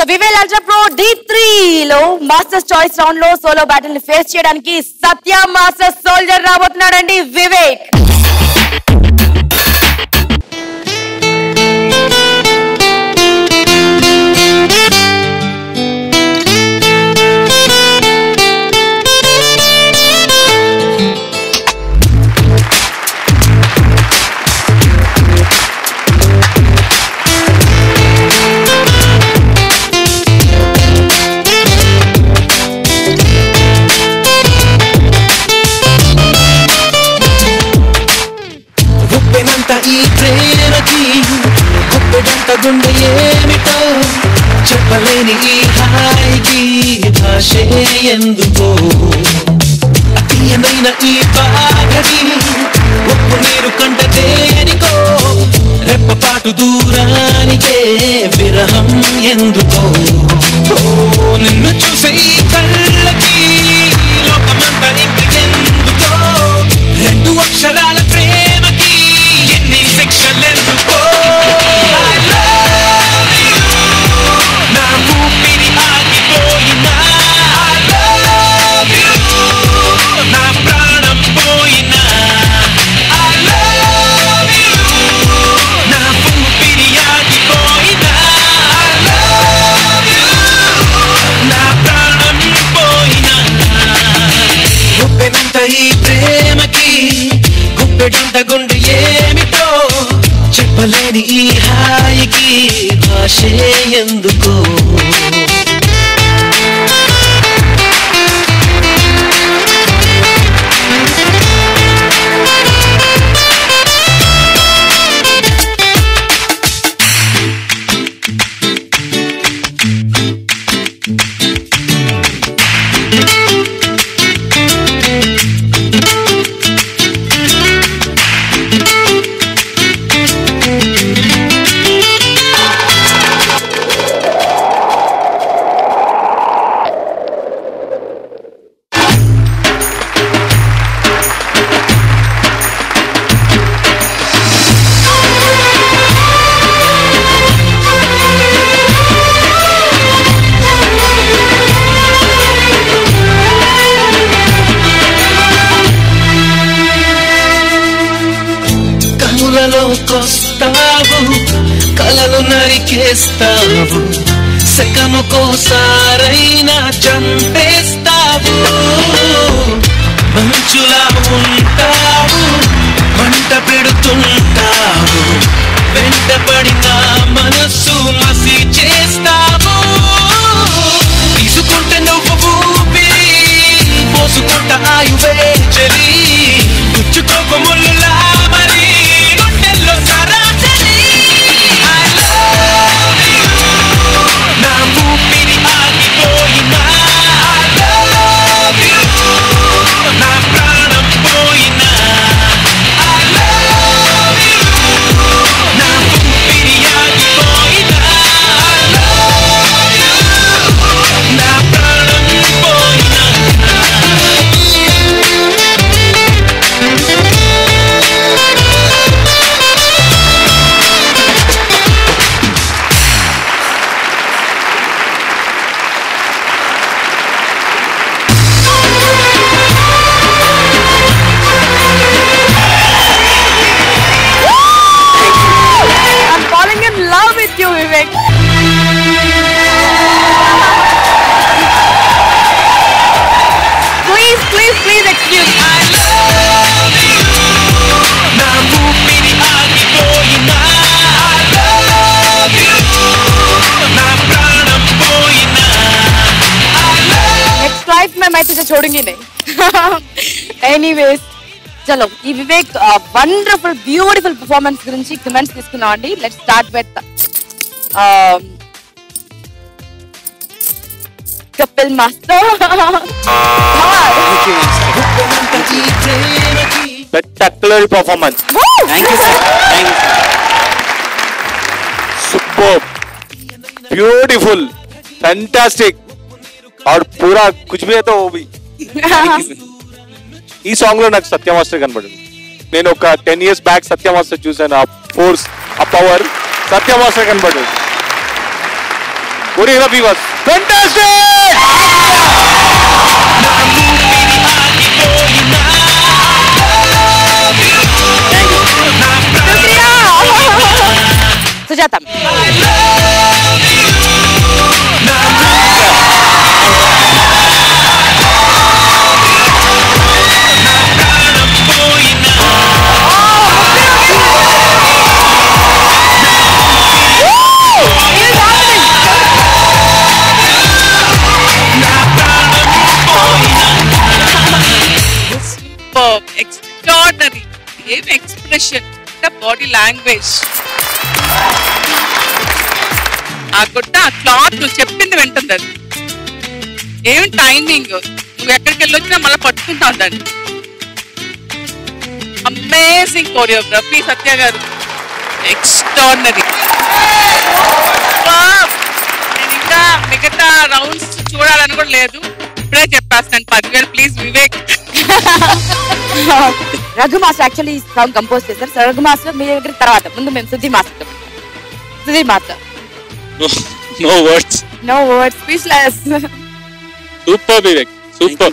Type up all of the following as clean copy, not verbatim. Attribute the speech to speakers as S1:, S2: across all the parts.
S1: So Vivel ultra pro D3 లో masters choice round లో solo battle ని ఫేస్ చేయడానికి సత్య మాస్టర్ సోల్జర్ రాబోతున్నాడండి వివేక్.
S2: ఈ ప్రేమకి గొప్పదంత గుండె ఏమిటో చెప్పలేని ఈ హాయికి భాషే ఎందుకో అతీయమైన ఈ బాధకి ఒప్పు నీరు కంట దేనికో రెప్పపాటు దూరానికే విరహం ఎందుకో నిన్ను చూసే ఈ కళ్ళకి లోకమంతా ఇంకెందుకో రెండు అక్షరాల ప్రేమకి శిక్షలెందుకో I love you నా ఊపిరి ఆగిపోయినా I love you నా ప్రాణం పోయినా I love you నా ఊపిరి ఆగిపోయినా I love you నా ప్రాణం పోయినా గుప్పెనంత ఈ ప్రేమకి గుప్పెడంత గుండె ఏమిటో చెప్పలేని ఈ హాయికి భాషే ఎందుకో కొస్తావు కలలు నరికేస్తావు సెకనుకోసారైనా చంపేస్తావు మంచులా ఉంటావు మంట పెడుతుంటావు వెంటపడిన మనస్సు మసి చేస్తావు తీసుకుంటే నువ్వు ఊపిరి పోసుకుంట ఆయువే చలి గుచ్చుకోకు ముళ్ళులా మరి
S1: छोड़ूंगी नहीं. Anyways, चलो ఈ వివేక్ వండర్ఫుల్ బ్యూటిఫుల్ పర్ఫార్మెన్స్ గురించి కమెంట్స్ తీసుకున్నాం అండి. Let's start with Kapil master.
S3: Spectacular performance. Thank you sir. Thank you. Superb. Beautiful. Fantastic. और पूरा कुछ भी है तो वो भी ఈ సాంగ్ లో నాకు సత్య మాస్టర్ కనబడింది. నేను ఒక 10 years బ్యాక్ సత్య మాస్టర్ చూసాను. ఆ ఫోర్స్, ఆ పవర్ సత్య మాస్టర్ కనబడింది. Choreography was fantastic!
S1: Sujata.
S4: Extraordinary. Same expression, the body language. ఆ గుట్ట ఆ క్లాత్ నువ్వు చెప్పింది వింటుంది అది. ఏం టైమింగ్, నువ్వు ఎక్కడికి వెళ్ళొచ్చినా మళ్ళీ పట్టుకుంటావు దాన్ని. అమేజింగ్ కోరియోగ్రఫీ సత్య గారు, ఎక్స్ట్రాడినరీ. నేను ఇంకా మిగతా రౌండ్స్ చూడాలని కూడా లేదు, ఇప్పుడే చెప్పేస్తాను 10,000 please Vivek.
S1: Raghu master actually ఈ సాంగ్ కంపోజ్ చేశారు. రఘు మాస్టర్ మీ దగ్గర తర్వాత, ముందు మేము Sudheer master. Sudheer master.
S3: No words.
S1: No words, speechless.
S3: Super Vivek, super.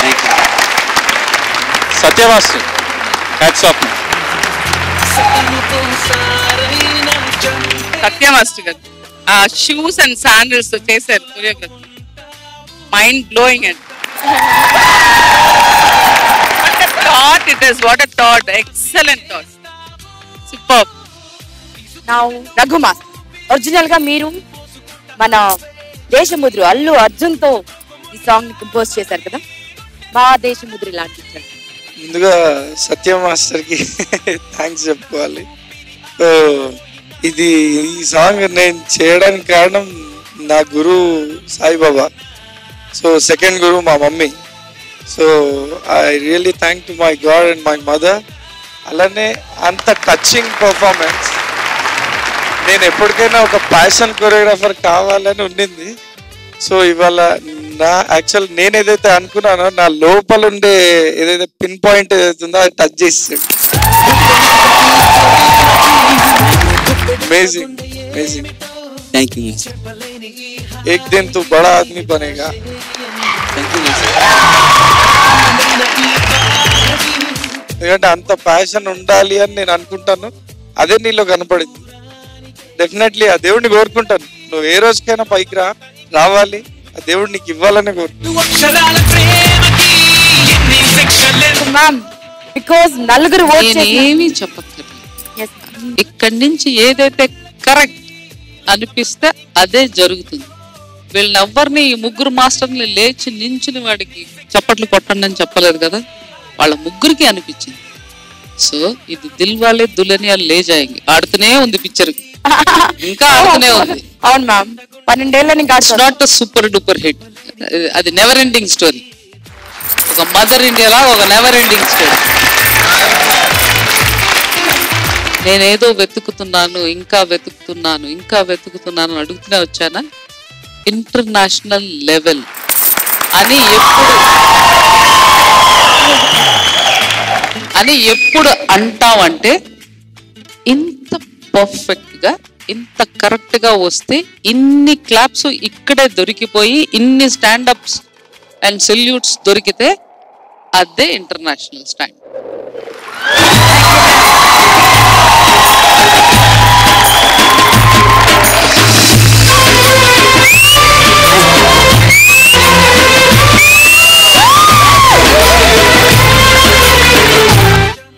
S5: Thank you.
S3: Satya Master, hats off.
S4: Satya master గారు ఆ షూస్ అండ్ శాండిల్స్ చేశారు choreography. Mind blowing and thought it is, what a thought, excellent thought, super.
S1: Now Raghu master, original గా మీరు మన దేశముద్రు అల్లు అర్జున్ తో ఈ song ని compose చేశారు కదా, మా దేశముద్రు లాంటి.
S5: ముందుగా సత్య మాస్టర్ కి థ్యాంక్స్ చెప్పుకోవాలి. సో ఇది ఈ సాంగ్ నేను చేయడానికి కారణం నా గురువు సాయిబాబా. సో సెకండ్ గురువు మా mummy. So I really thank to my God and my mother. అలానే అంత టచింగ్ పర్ఫార్మెన్స్. నేను ఎప్పటికైనా ఒక ప్యాషన్ కొరియోగ్రాఫర్ కావాలని ఉండింది. సో ఇవాళ నా యాక్చువల్ నేను ఏదైతే అనుకున్నానో నా లోపల ఉండే ఏదైతే పిన్ పాయింట్ ఏదైతుందో అది టచ్ చేస్తాడు. Amazing amazing.
S6: Thank you.
S5: एक दिन तू बड़ा आदमी बनेगा.
S6: Thank you.
S5: ఎందుకంటే అంత ప్యాషన్ ఉండాలి అని నేను అనుకుంటాను. అదే నీలో కనపడింది. డెఫినెట్లీ ఆ దేవుడిని కోరుకుంటాను, నువ్వు ఏ రోజుకైనా పైకి రావాలి, ఆ దేవుడు నీకు ఇవ్వాలని కోరుకుంటాను.
S1: మ్యామ్, బికాజ్ నలుగురు ఓట్ చేసి
S4: నేనేమీ చెప్పక్కర్లేదు. ఇక్కడి నుంచి ఏదైతే కరెక్ట్ అనిపిస్తే అదే జరుగుతుంది. వీళ్ళని ఎవ్వరిని ఈ ముగ్గురు మాస్టర్ని లేచి నించుని వాడికి చప్పట్లు కొట్టండి అని చెప్పలేదు కదా, వాళ్ళ ముగ్గురికి అనిపించింది. సో ఇది దిల్ వాలే దుల్హనియా లే జాయేంగే ఆడుతూనే ఉంది పిక్చర్, ఇంకా ఆడుతూనే ఉంది.
S1: అవును మ్యామ్, 12 ఏళ్ళ
S4: it's not super duper hit, అది నెవర్ ఎండింగ్ స్టోరీ. ఒక మదర్ ఇండియాలా ఒక నెవర్ ఎండింగ్ స్టోరీ. నేనేదో వెతుకుతున్నాను, ఇంకా వెతుకుతున్నాను, ఇంకా వెతుకుతున్నాను అడుగుతూనే వచ్చానా. ఇంటర్నేషనల్ లెవెల్ అని ఎప్పుడు అంటామంటే ఇంత పర్ఫెక్ట్ గా, ఇంత కరెక్ట్ గా వస్తే ఇన్ని క్లాప్స్ ఇక్కడే దొరికిపోయి ఇన్ని స్టాండప్స్ అండ్ సెల్యూట్స్ దొరికితే అదే international stand.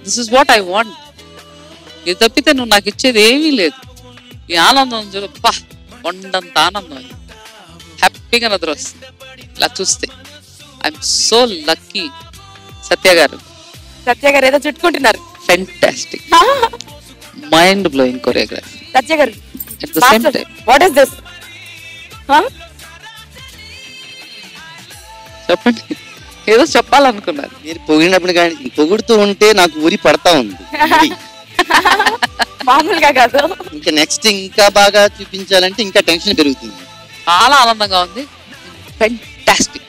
S4: This is what I want. ఇది తప్పితే నువ్వు నాకు ఇచ్చేది ఏమీ లేదు. ఈ ఆనందం చూపా, కొండంత ఆనందం, హ్యాపీగా నిద్ర వస్తుంది ఇలా చూస్తే. I'm so lucky. సత్య గారు
S1: ఏదో చుట్టుకుంటున్నారు.
S4: Fantastic, mind blowing choreography.
S1: Satya గారు,
S4: at the same time
S1: what is this?
S4: చెప్పండి, ఏదో చెప్పాలనుకున్నారు.
S6: మీరు పొగిడినప్పుడు కానీ పొగుడుతూ ఉంటే నాకు ఊరి పడతా ఉంది.
S1: మామూలుగా కాదు,
S6: ఇంకా నెక్స్ట్ ఇంకా బాగా చూపించాలంటే ఇంకా టెన్షన్ పెరుగుతుంది.
S4: చాలా ఆనందంగా ఉంది. ఫెంటాస్టిక్.